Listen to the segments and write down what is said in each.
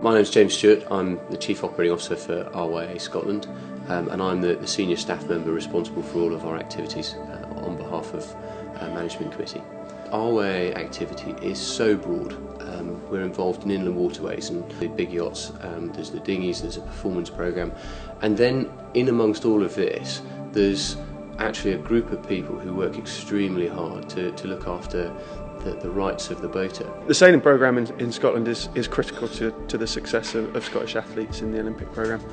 My name is James Stewart. I'm the Chief Operating Officer for RYA Scotland, and I'm the senior staff member responsible for all of our activities on behalf of Management Committee. RYA activity is so broad. We're involved in inland waterways and the big yachts, there's the dinghies, there's a performance programme, and then in amongst all of this there's actually a group of people who work extremely hard to look after the rights of the boater. The sailing programme in Scotland is critical to the success of Scottish athletes in the Olympic programme.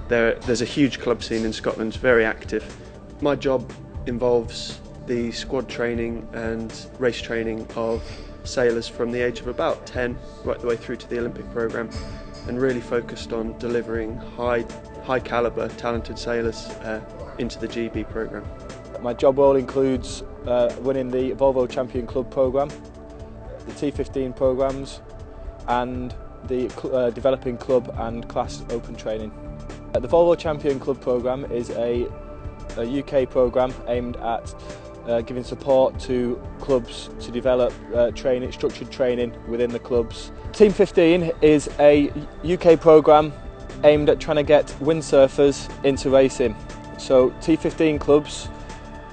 There's a huge club scene in Scotland, very active. My job involves the squad training and race training of sailors from the age of about 10 right the way through to the Olympic programme, and really focused on delivering high calibre, talented sailors into the GB programme. My job role includes winning the Volvo Champion Club programme, the T15 programmes and the developing club and class open training. The Volvo Champion Club programme is a UK programme aimed at giving support to clubs to develop structured training within the clubs. Team 15 is a UK programme aimed at trying to get windsurfers into racing. So T15 clubs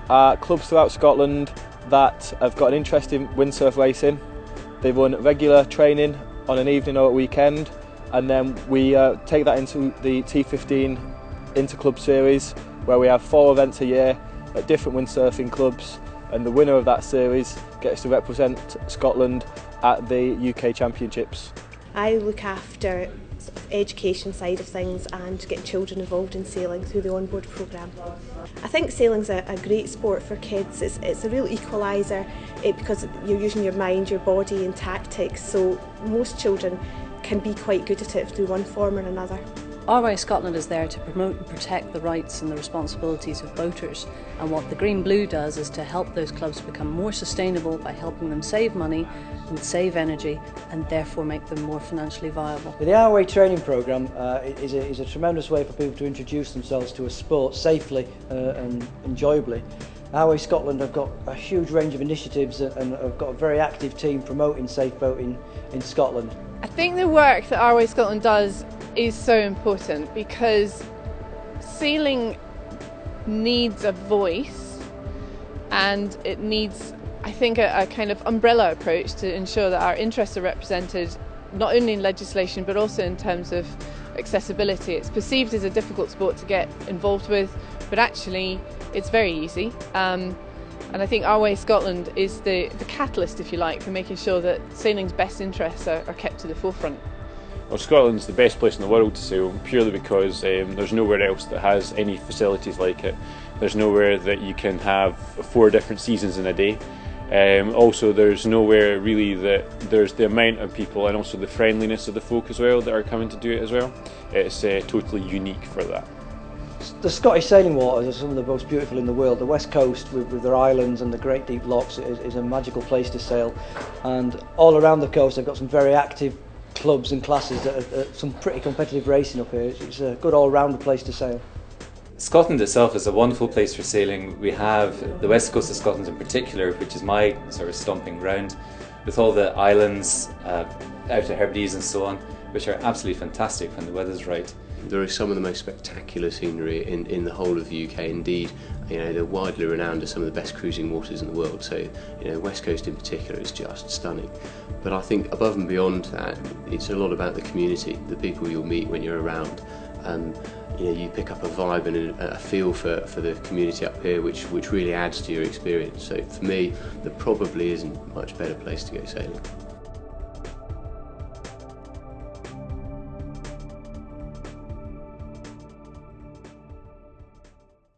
are clubs throughout Scotland that have got an interest in windsurf racing. They run regular training on an evening or a weekend, and then we take that into the T15 Interclub series, where we have 4 events a year at different windsurfing clubs, and the winner of that series gets to represent Scotland at the UK Championships. I look after sort of education side of things and get children involved in sailing through the onboard programme. I think sailing's a great sport for kids. It's a real equaliser because you're using your mind, your body and tactics, so most children can be quite good at it through one form or another. RYA Scotland is there to promote and protect the rights and the responsibilities of boaters, and what the Green Blue does is to help those clubs become more sustainable by helping them save money and save energy, and therefore make them more financially viable. The RYA training programme is a tremendous way for people to introduce themselves to a sport safely and enjoyably. RYA Scotland have got a huge range of initiatives and have got a very active team promoting safe boating in Scotland. I think the work that RYA Scotland does is so important because sailing needs a voice, and it needs, I think, a kind of umbrella approach to ensure that our interests are represented not only in legislation but also in terms of accessibility. It's perceived as a difficult sport to get involved with, but actually it's very easy. And I think RYA Scotland is the catalyst, if you like, for making sure that sailing's best interests are kept to the forefront. Well, Scotland's the best place in the world to sail, purely because there's nowhere else that has any facilities like it. There's nowhere that you can have 4 different seasons in a day. Also, there's nowhere really that there's the amount of people and also the friendliness of the folk as well that are coming to do it as well. It's totally unique for that. The Scottish sailing waters are some of the most beautiful in the world. The west coast with their islands and the great deep lochs is a magical place to sail, and all around the coast they've got some very active clubs and classes that are some pretty competitive racing up here. It's a good all-round place to sail. Scotland itself is a wonderful place for sailing. We have the west coast of Scotland in particular, which is my sort of stomping ground, with all the islands, Outer Hebrides and so on, which are absolutely fantastic when the weather's right. There is some of the most spectacular scenery in the whole of the UK. Indeed, they're widely renowned as some of the best cruising waters in the world. So, West Coast in particular is just stunning. But I think above and beyond that, it's a lot about the community, the people you'll meet when you're around. You pick up a vibe and a feel for the community up here, which really adds to your experience. So for me, there probably isn't much better place to go sailing.